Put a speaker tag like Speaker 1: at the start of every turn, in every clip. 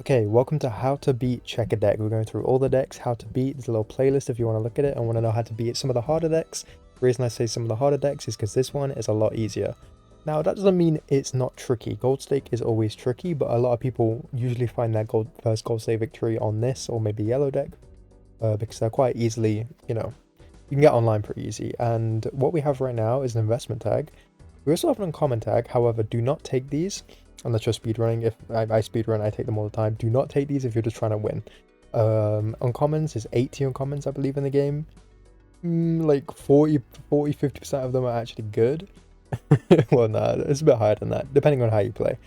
Speaker 1: Okay, welcome to How to Beat Checkered Deck. We're going through all the decks, how to beat. There's a little playlist if you want to look at it and want to know how to beat some of the harder decks. The reason I say some of the harder decks is because this one is a lot easier. Now, that doesn't mean it's not tricky. Gold Stake is always tricky, but a lot of people usually find their first Gold Stake victory on this or maybe yellow deck because they're quite easily, you can get online pretty easy. And what we have right now is an investment tag. We also have an uncommon tag, however, do not take these unless you're speedrunning. If I speedrun, I take them all the time. Do not take these if you're just trying to win. Uncommons is 80 uncommons, I believe, in the game. Like 50% of them are actually good. Well, nah, it's a bit higher than that, depending on how you play.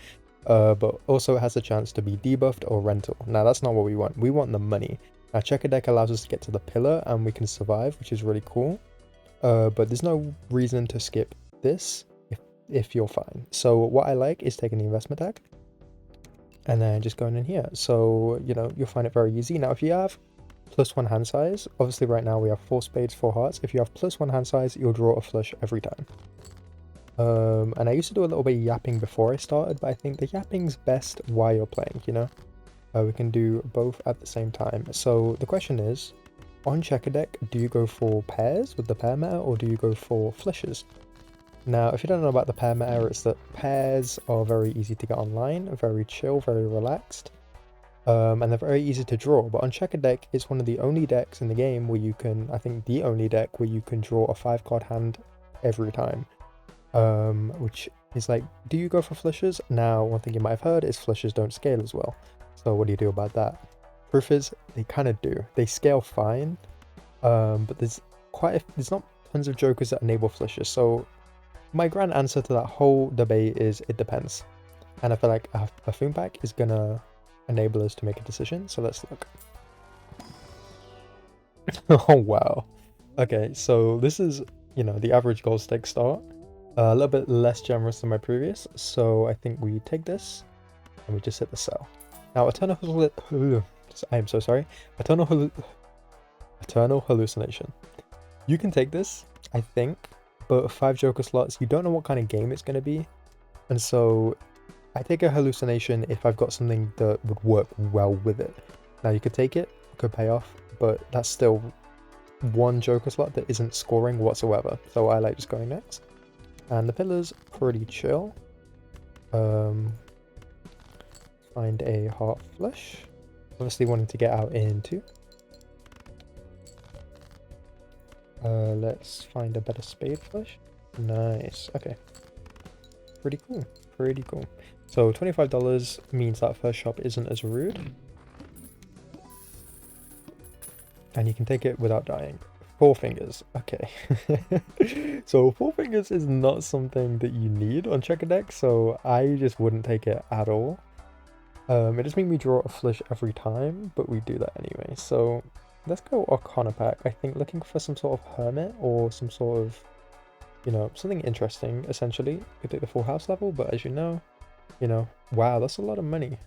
Speaker 1: But also it has a chance to be debuffed or rental. Now, that's not what we want. We want the money. Now, Checker Deck allows us to get to the pillar and we can survive, which is really cool. But there's no reason to skip this if you're fine. So what I like is taking the investment tag and then just going in here. So, you'll find it very easy. Now, if you have +1 hand size, obviously right now we have 4 spades, 4 hearts. If you have +1 hand size, you'll draw a flush every time. And I used to do a little bit of yapping before I started, but I think the yapping's best while you're playing, we can do both at the same time. So the question is, on Checker Deck, do you go for pairs with the pair meta or do you go for flushes? Now, if you don't know about the pair meta, it's that pairs are very easy to get online, very chill, very relaxed, and they're very easy to draw. But on Checker Deck, it's one of the only decks in the game where you can, I think the only deck where you can draw a 5-card hand every time, which is like, do you go for flushes? Now, one thing you might have heard is flushes don't scale as well. So what do you do about that? Proof is, they kind of do. They scale fine, but there's not tons of jokers that enable flushes. So my grand answer to that whole debate is it depends. And I feel like a Foom Pack is gonna enable us to make a decision. So let's look. Oh, wow. Okay, so this is, the average gold stake start. A little bit less generous than my previous. So I think we take this and we just hit the sell. Now, I am so sorry. Eternal hallucination. You can take this, I think, but 5 joker slots, you don't know what kind of game it's going to be. And so I take a hallucination if I've got something that would work well with it. Now, you could take it, could pay off, but that's still 1 joker slot that isn't scoring whatsoever. So I like just going next. And the pillar's pretty chill. Find a heart flush. Obviously wanting to get out in 2. Let's find a better spade flush. Nice. Okay. Pretty cool. Pretty cool. So $25 means that first shop isn't as rude. And you can take it without dying. 4 fingers. Okay. So 4 fingers is not something that you need on Checker Deck, so I just wouldn't take it at all. It does make me draw a flush every time, but we do that anyway. So let's go Arcana pack. I think looking for some sort of hermit or some sort of, something interesting, essentially. You could take the full house level, but as you know, wow, that's a lot of money.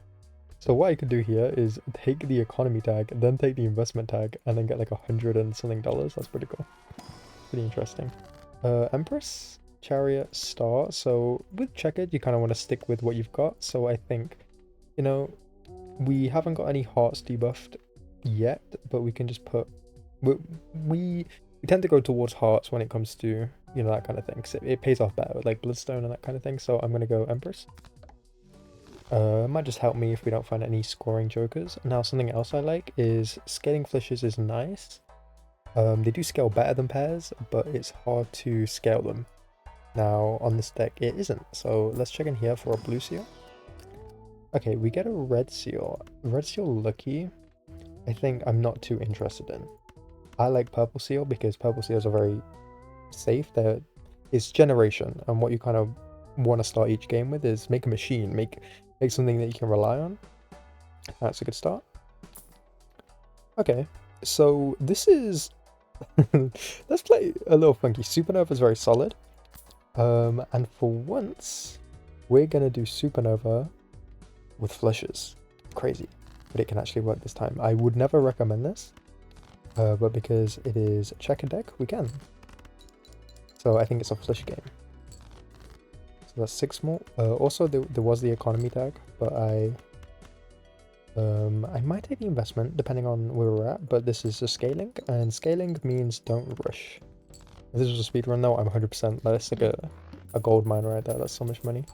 Speaker 1: So what I could do here is take the economy tag, then take the investment tag, and then get like $100 and something. That's pretty cool. Pretty interesting. Empress, Chariot, Star. So with Checkered, you kind of want to stick with what you've got. So I think, we haven't got any hearts debuffed yet, but we can just put, we tend to go towards hearts when it comes to, that kind of thing. So it pays off better with like Bloodstone and that kind of thing. So I'm going to go Empress. Might just help me if we don't find any scoring jokers. Now, something else I like is scaling flushes is nice. They do scale better than pairs, but it's hard to scale them. Now, on this deck, it isn't. So let's check in here for a blue seal. Okay, we get a red seal. Red seal lucky, I think I'm not too interested in. I like purple seal because purple seals are very safe. It's generation, and what you kind of want to start each game with is make a machine, make something that you can rely on. That's a good start. Okay, so this is let's play a little funky. Supernova is very solid, and for once we're gonna do Supernova with flushes. Crazy, but it can actually work this time. I would never recommend this, but because it is a Checker Deck, we can. So I think it's a flush game. So that's 6 more. Also, there was the economy tag, but I I might take the investment depending on where we're at, but this is a scaling, and scaling means don't rush. If this was a speedrun though, I'm 100%. That's like a gold mine right there. That's so much money.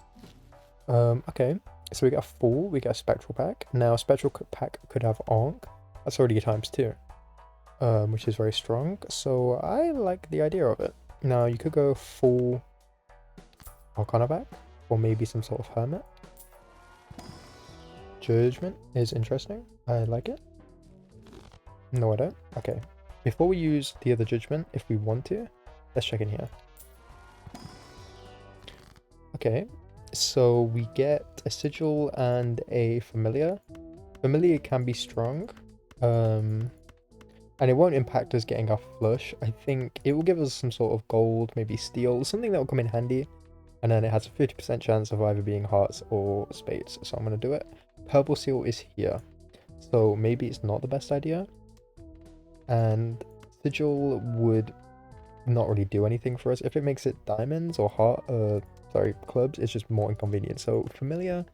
Speaker 1: Okay, so we get a full, we get a spectral pack. Now, a spectral pack could have Ankh. That's already times 2, which is very strong. So I like the idea of it. Now, you could go full Arcana pack, or maybe some sort of Hermit. Judgment is interesting. I like it. No, I don't. Okay. Before we use the other Judgment, if we want to, let's check in here. Okay. So we get a Sigil and a Familiar. Familiar can be strong. And it won't impact us getting our flush. I think it will give us some sort of gold, maybe steel, something that will come in handy. And then it has a 50% chance of either being hearts or spades. So I'm going to do it. Purple seal is here. So maybe it's not the best idea. And Sigil would not really do anything for us. If it makes it diamonds or clubs, it's just more inconvenient. So Familiar,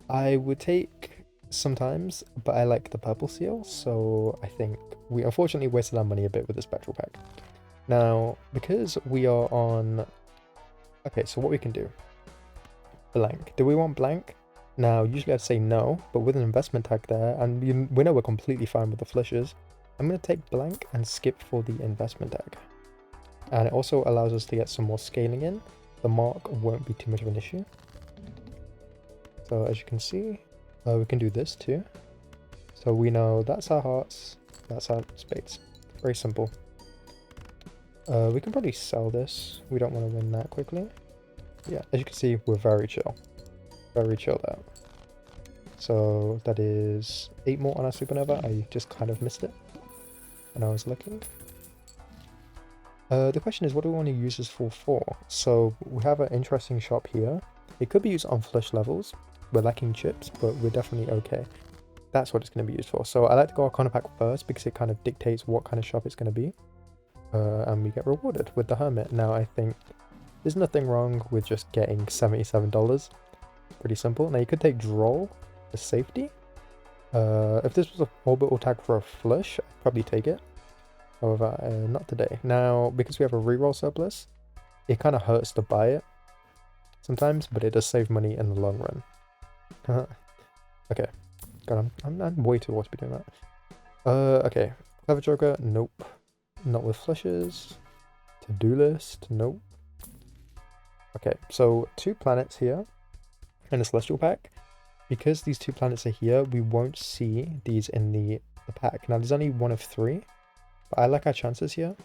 Speaker 1: I would take sometimes, but I like the purple seal. So I think we unfortunately wasted our money a bit with the spectral pack. Now, because we are on... Okay, so what we can do. Blank. Do we want blank? Now, usually I'd say no, but with an investment tag there, and we know we're completely fine with the flushes, I'm going to take blank and skip for the investment tag. And it also allows us to get some more scaling in. The mark won't be too much of an issue. So as you can see, we can do this too. So we know that's our hearts, that's our spades. Very simple. We can probably sell this. We don't want to win that quickly. Yeah, as you can see, we're very chill. Very chilled out. So that is 8 more on our supernova. I just kind of missed it when I was looking. The question is, what do we want to use this for? So we have an interesting shop here. It could be used on flush levels. We're lacking chips, but we're definitely okay. That's what it's going to be used for. So I like to go Arcana pack first because it kind of dictates what kind of shop it's going to be. And we get rewarded with the Hermit. Now I think there's nothing wrong with just getting $77. Pretty simple. Now you could take Droll for safety. If this was an orbital tag for a flush, I'd probably take it. However, not today. Now, because we have a reroll surplus, it kind of hurts to buy it sometimes, but it does save money in the long run. Okay. God, I'm way too old to be doing that. Okay. Clever Joker, nope. Not with flushes. To-do list, nope. Okay, so 2 planets here in a Celestial pack. Because these 2 planets are here, we won't see these in the pack. Now, there's only 1 of 3. But I like our chances here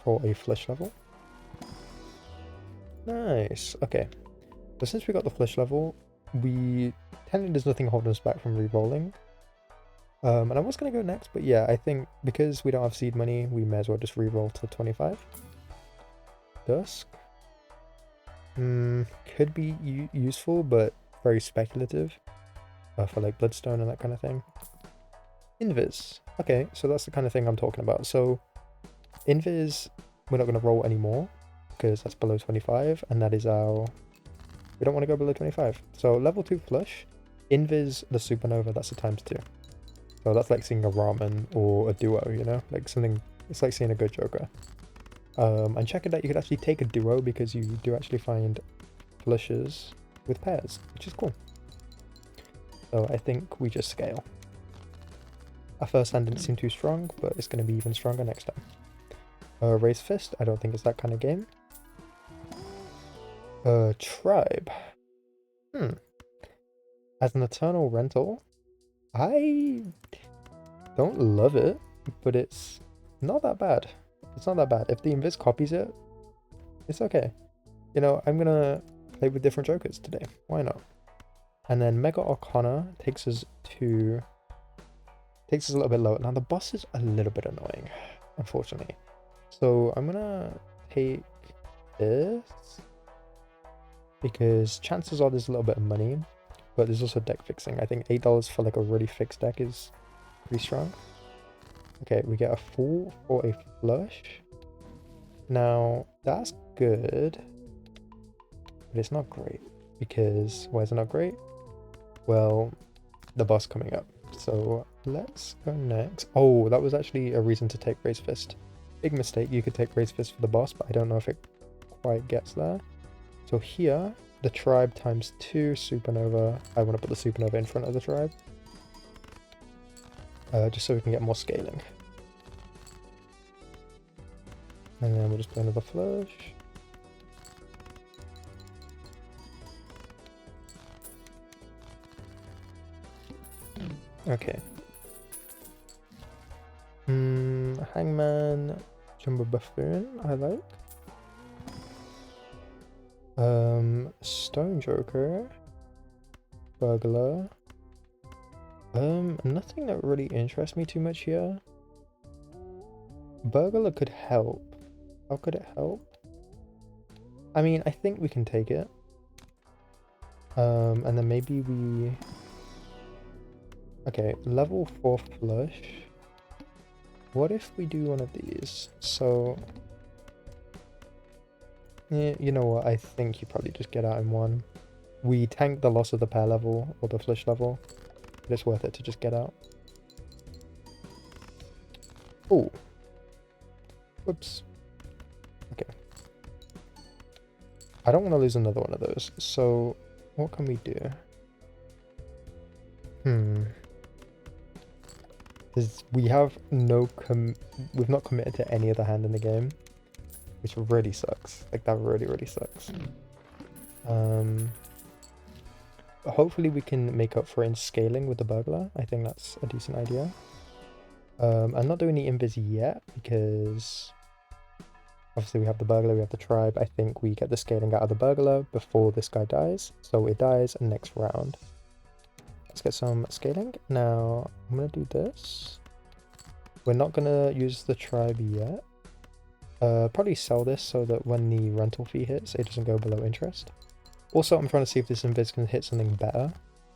Speaker 1: for a flush level. Nice. Okay. So since we got the flush level, technically there's nothing holding us back from re-rolling. And I was going to go next, but yeah, I think because we don't have seed money, we may as well just re-roll to 25. Dusk. Could be useful, but very speculative. For like Bloodstone and that kind of thing. Invis. Okay, so that's the kind of thing I'm talking about. So Invis, we're not going to roll anymore because that's below 25, and that is our... We don't want to go below 25. So level 2 flush, Invis, the supernova, that's a ×2. So that's like seeing a ramen or a duo, you know? Like something, it's like seeing a good Joker. And checking that you could actually take a duo because you do actually find flushes with pairs, which is cool. So I think we just scale. Our first hand didn't seem too strong, but it's going to be even stronger next time. Raise Fist, I don't think it's that kind of game. Tribe. As an Eternal Rental, I don't love it, but it's not that bad. It's not that bad. If the Invis copies it, it's okay. You know, I'm going to play with different Jokers today. Why not? And then Mega Arcana takes us a little bit lower. Now the boss is a little bit annoying, unfortunately. So I'm gonna take this because chances are there's a little bit of money, but there's also deck fixing. I think $8 for like a really fixed deck is pretty strong. Okay, we get a full for a flush. Now that's good, but it's not great because why is it not great? Well, the boss coming up. So let's go next. Oh, that was actually a reason to take Raise Fist. Big mistake. You could take Raise Fist for the boss, but I don't know if it quite gets there. So here, the tribe times 2 supernova. I want to put the supernova in front of the tribe. Just so we can get more scaling. And then we'll just play another flush. Okay. Hangman, Jumbo Buffoon, I like. Stone Joker, Burglar. Nothing that really interests me too much here. Burglar could help. How could it help? I mean, I think we can take it. And then maybe we... Okay, level 4 flush. What if we do one of these? So... Yeah, you know what, I think you probably just get out in one. We tank the loss of the pair level, or the flush level. But it's worth it to just get out. Oh. Whoops. Okay. I don't want to lose another one of those, so what can we do? We have we've not committed to any other hand in the game, which really sucks. Like, that really sucks. Hopefully we can make up for it in scaling with the burglar. I think that's a decent idea. I'm not doing the invis yet because obviously we have the burglar, we have the tribe. I think we get the scaling out of the burglar before this guy dies. So it dies next round. Let's get some scaling. Now I'm gonna do this. We're not gonna use the tribe yet. Probably sell this so that when the rental fee hits, it doesn't go below interest. Also, I'm trying to see if this invis can hit something better,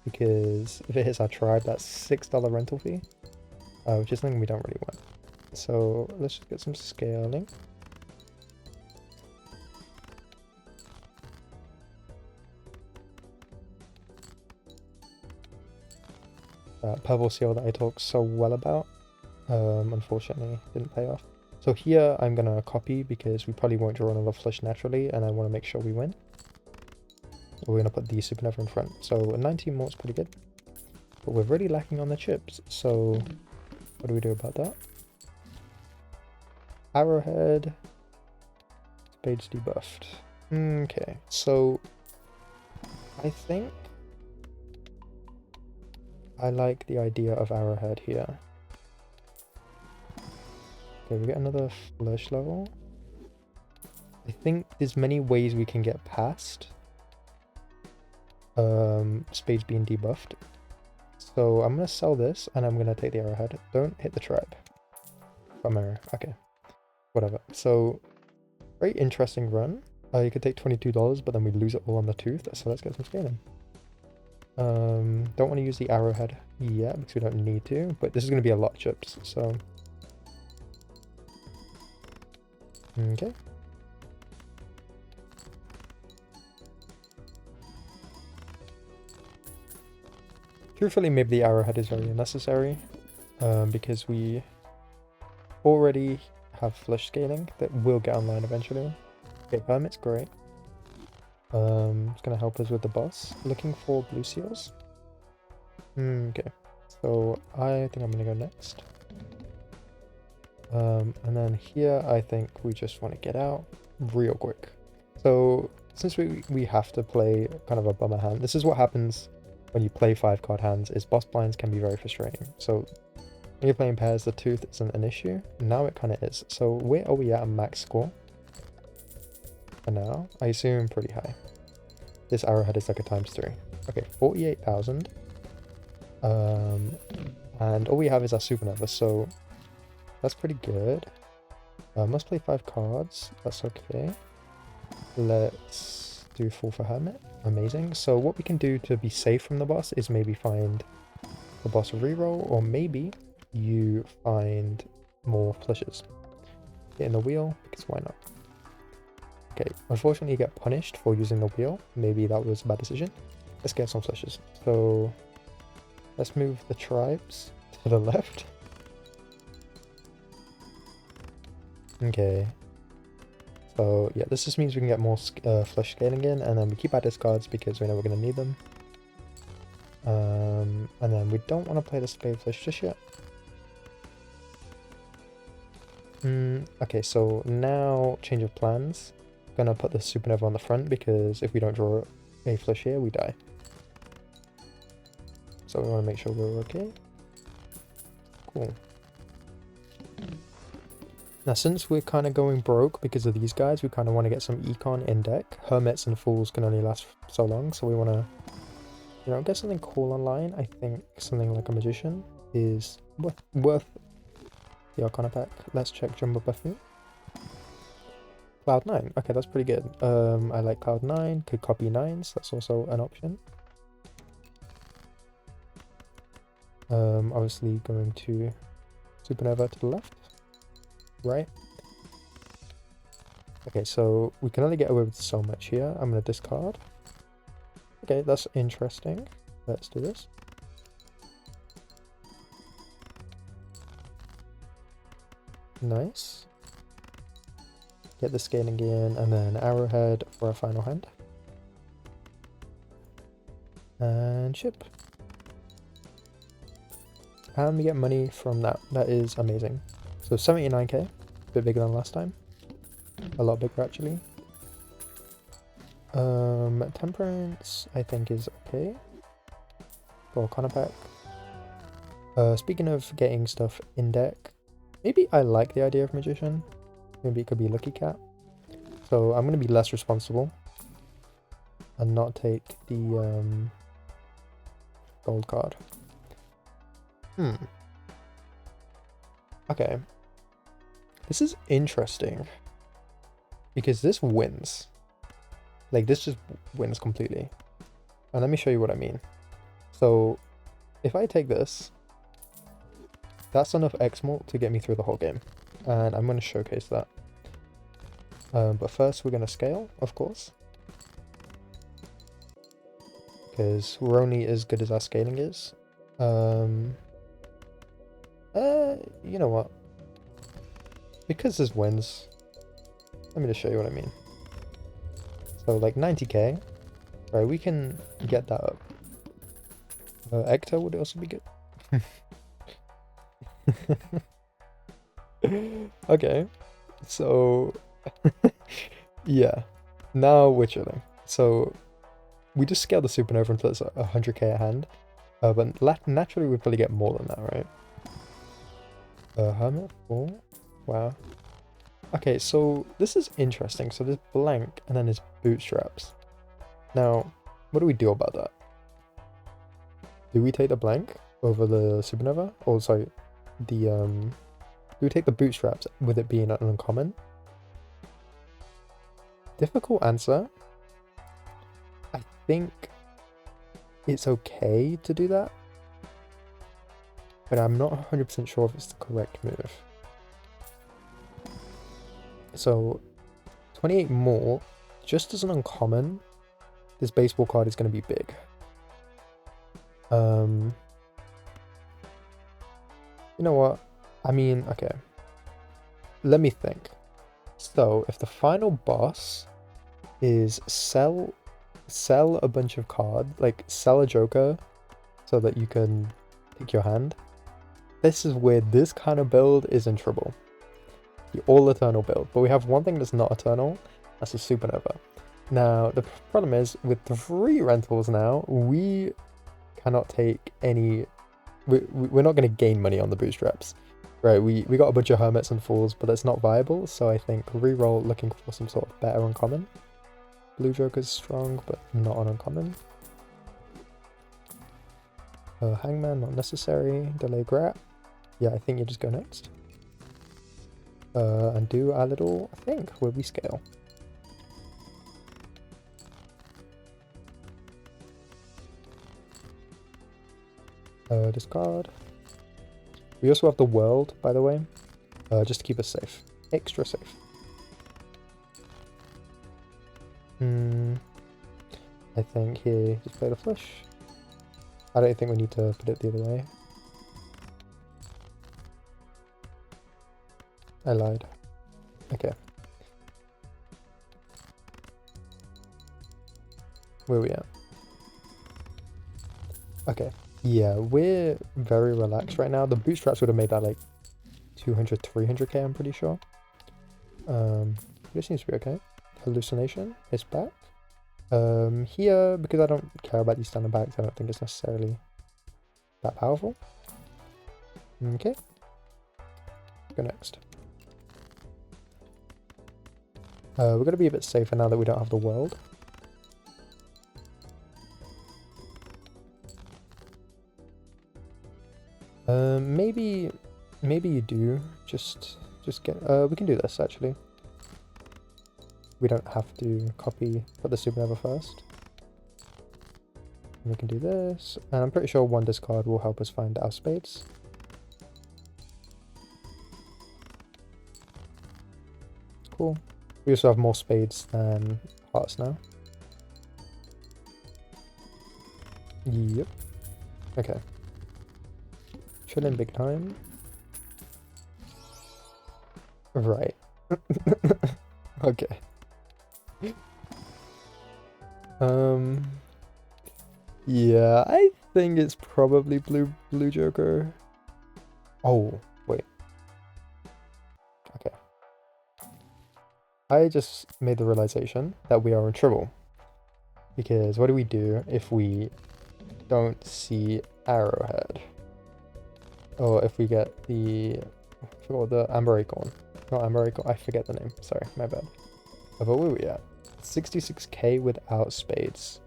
Speaker 1: because if it hits our tribe, that's $6 rental fee, which is something we don't really want. So let's just get some scaling. Purple seal that I talk so well about, unfortunately didn't pay off. So here I'm gonna copy because we probably won't draw another flush naturally, and I want to make sure we win. We're gonna put the supernova in front. So 19 more is pretty good, but we're really lacking on the chips. So what do we do about that? Arrowhead, Spades debuffed. Okay, so I think I like the idea of Arrowhead here. Okay, we get another flush level. I think there's many ways we can get past Spades being debuffed. So I'm gonna sell this and I'm gonna take the Arrowhead. Don't hit the tribe. Bummer. Okay. Whatever. So very interesting run. You could take $22, but then we lose it all on the tooth. So let's get some scaling. Don't want to use the Arrowhead yet because we don't need to, but this is going to be a lot of chips, so okay. Truthfully, maybe the Arrowhead is very unnecessary, because we already have flush scaling that will get online eventually. Okay, Hermit's great. It's gonna help us with the boss. Looking for blue seals. Okay, so I think I'm gonna go next. And then here I think we just want to get out real quick. So since we have to play kind of a bummer hand, this is what happens when you play 5-card hands, is boss blinds can be very frustrating. So when you're playing pairs, the tooth isn't an issue. Now it kind of is. So where are we at a max score? For now, I assume pretty high. This Arrowhead is like a ×3. Okay, 48,000. And all we have is our supernova, so that's pretty good. Must play 5 cards. That's okay. Let's do 4 for Hermit. Amazing. So what we can do to be safe from the boss is maybe find the boss reroll, or maybe you find more flushes. Get in the wheel, because why not? Okay, unfortunately you get punished for using the wheel. Maybe that was a bad decision. Let's get some flushes. So Let's move the tribes to the left. Okay. So yeah, this just means we can get more flush scaling in, and then we keep our discards because we know we're going to need them. And then we don't want to play the spade flush just yet. Okay, so now change of plans. Gonna put the supernova on the front because if we don't draw a flush here, we die. So we want to make sure we're okay. Cool. Now since we're kind of going broke because of these guys, we kind of want to get some econ in deck. Hermits and fools can only last so long, so we want to, you know, get something cool online. I think something like a magician is worth the Arcana pack. Let's check Jumbo Buffet. Cloud 9. Okay, that's pretty good. I like Cloud 9. Could copy 9s. That's also an option. Obviously going to Supernova to the left. Right. Okay, so we can only get away with so much here. I'm going to discard. Okay, that's interesting. Let's do this. Nice. Get the scaling in, and then arrowhead for our final hand. And ship. And we get money from that. That is amazing. So 79k, a bit bigger than last time. A lot bigger actually. Temperance I think is okay. For Arcana pack. Speaking of getting stuff in deck, maybe I like the idea of Magician. Maybe it could be Lucky Cat. So I'm going to be less responsible and not take the gold card. Okay. This is interesting because this wins. Like, this just wins completely. And let me show you what I mean. So if I take this, that's enough X-Malt to get me through the whole game. And I'm going to showcase that. But first we're going to scale, of course. Because we're only as good as our scaling is. You know what? Because this wins, let me just show you what I mean. So like 90k, right, we can get that up. Ecto would also be good. Okay, so yeah, now we're chilling. So we just scale the supernova until it's 100k a hand, but naturally we'd probably get more than that, right? Hermit 4, wow. Okay, so this is interesting. So there's blank and then there's bootstraps. Now, what do we do about that? Do we take the blank over the supernova? Or sorry, the do we take the bootstraps with it being an uncommon? Difficult answer. I think it's okay to do that, but I'm not 100% sure if it's the correct move. So 28 more, just as an uncommon, this baseball card is going to be big. You know what? I mean, okay. Let me think. So if the final boss is sell a bunch of cards, like sell a joker so that you can pick your hand, this is where this kind of build is in trouble. The all eternal build, but we have one thing that's not eternal. That's a supernova. Now the problem is with 3 rentals now, we cannot take any. We're not going to gain money on the bootstraps, right? We got a bunch of hermits and fools, but it's not viable. So I think reroll, looking for some sort of better uncommon. Blue joker's strong, but not an uncommon. Hangman, not necessary. Delay Grat. Yeah, I think you just go next. And do our little thing where we scale. Discard. We also have the world, by the way, just to keep us safe. Extra safe. I think here, just play the flush. I don't think we need to put it the other way. I lied. Okay. Where are we at? Okay. Yeah, we're very relaxed right now. The bootstraps would have made that like 200, 300k, I'm pretty sure. This seems to be okay. Hallucination is back. Here, because I don't care about these standard bags, I don't think it's necessarily that powerful. Okay. Go next. We're gonna be a bit safer now that we don't have the world. Maybe you do. Just get. We can do this actually. We don't have to put the supernova first. And we can do this, and I'm pretty sure one discard will help us find our spades. Cool. We also have more spades than hearts now. Yep. Okay. Chilling big time. Right. Okay. Yeah, I think it's probably blue Joker. Oh, wait. Okay. I just made the realization that we are in trouble. Because what do we do if we don't see Arrowhead? Or if we get the... I forgot the Amber Acorn. Not Amber Acorn, I forget the name. Sorry, my bad. But where were we at? 66k without spades.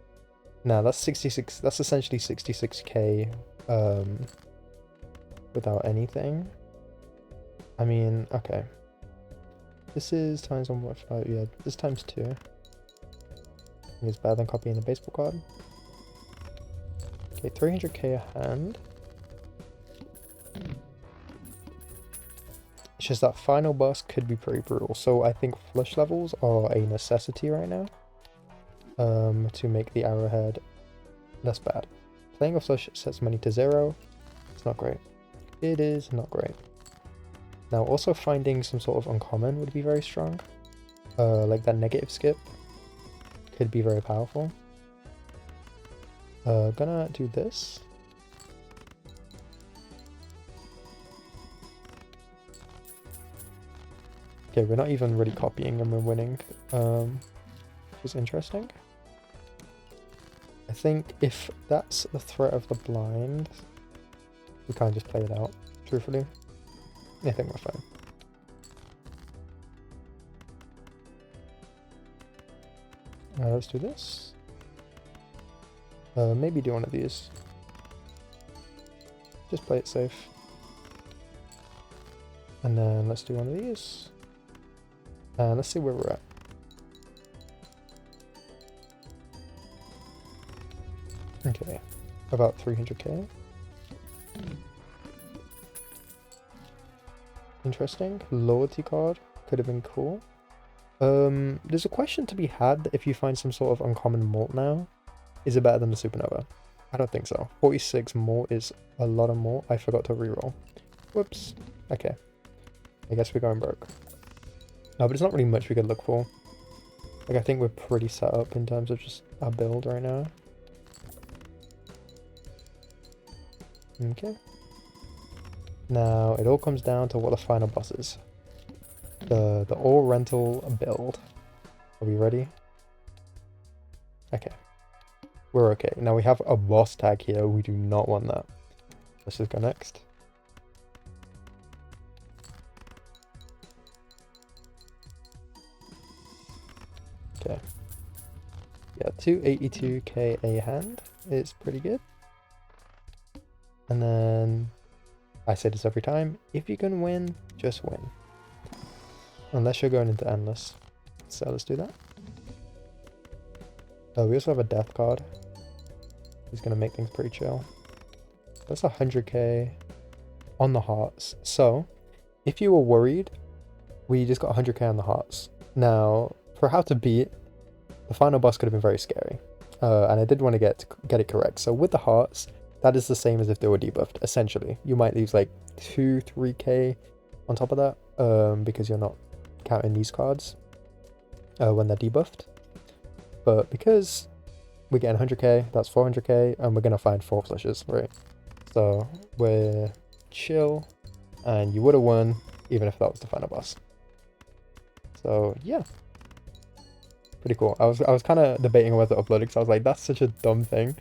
Speaker 1: Now that's 66, that's essentially 66k without anything. I mean, okay. This is times 1.5, yeah, this times 2. I think it's better than copying the baseball card. Okay, 300k a hand. It's just that final boss could be pretty brutal, so I think flush levels are a necessity right now. To make the arrowhead less bad. Playing a flush sets money to 0. It's not great. It is not great. Now also finding some sort of uncommon would be very strong. Like that negative skip could be very powerful. Gonna do this. Okay, we're not even really copying and we're winning, which is interesting. I think if that's the threat of the blind, we can't just play it out, truthfully. I think we're fine. Let's do this. Maybe do one of these. Just play it safe. And then let's do one of these. And let's see where we're at. Okay, about 300k. Interesting. Loyalty card could have been cool. There's a question to be had if you find some sort of uncommon malt now. Is it better than the supernova? I don't think so. 46 malt is a lot of malt. I forgot to reroll. Whoops. Okay. I guess we're going broke. No, but there's not really much we could look for. Like, I think we're pretty set up in terms of just our build right now. Okay. Now, it all comes down to what the final boss is. The all rental build. Are we ready? Okay. We're okay. Now we have a boss tag here. We do not want that. Let's just go next. Okay. Yeah, 282k a hand is pretty good. And then, I say this every time, if you can win, just win. Unless you're going into endless. So let's do that. We also have a death card. He's going to make things pretty chill. That's 100k on the hearts. So, if you were worried, we just got 100k on the hearts. Now, for how to beat, the final boss could have been very scary. And I did want to get it correct. So with the hearts, that is the same as if they were debuffed, essentially. You might lose like 2-3k on top of that, because you're not counting these cards when they're debuffed. But because we're getting 100k, that's 400k, and we're going to find 4 flushes, right? So we're chill, and you would have won even if that was the final boss. So yeah, pretty cool. I was kind of debating whether to upload it because I was like, that's such a dumb thing.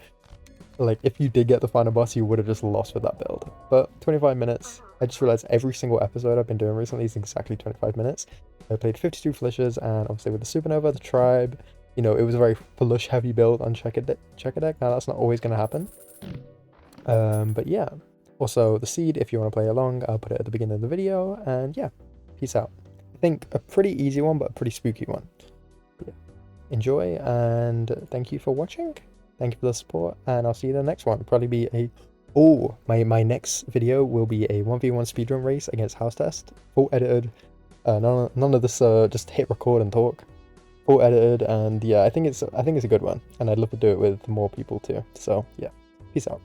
Speaker 1: Like, if you did get the final boss, you would have just lost with that build. But 25 minutes, I just realized every single episode I've been doing recently is exactly 25 minutes. I played 52 flushes, and obviously with the Supernova, the Tribe, you know, it was a very flush heavy build on Checkered deck. Now that's not always going to happen. But yeah, also the Seed, if you want to play along, I'll put it at the beginning of the video, and yeah, peace out. I think a pretty easy one, but a pretty spooky one. Yeah. Enjoy, and thank you for watching. Thank you for the support, and I'll see you in the next one. Probably be a... Oh, my next video will be a 1v1 speedrun race against House Test. Full edited. None of this just hit record and talk. Full edited, and yeah, I think it's a good one. And I'd love to do it with more people too. So yeah, peace out.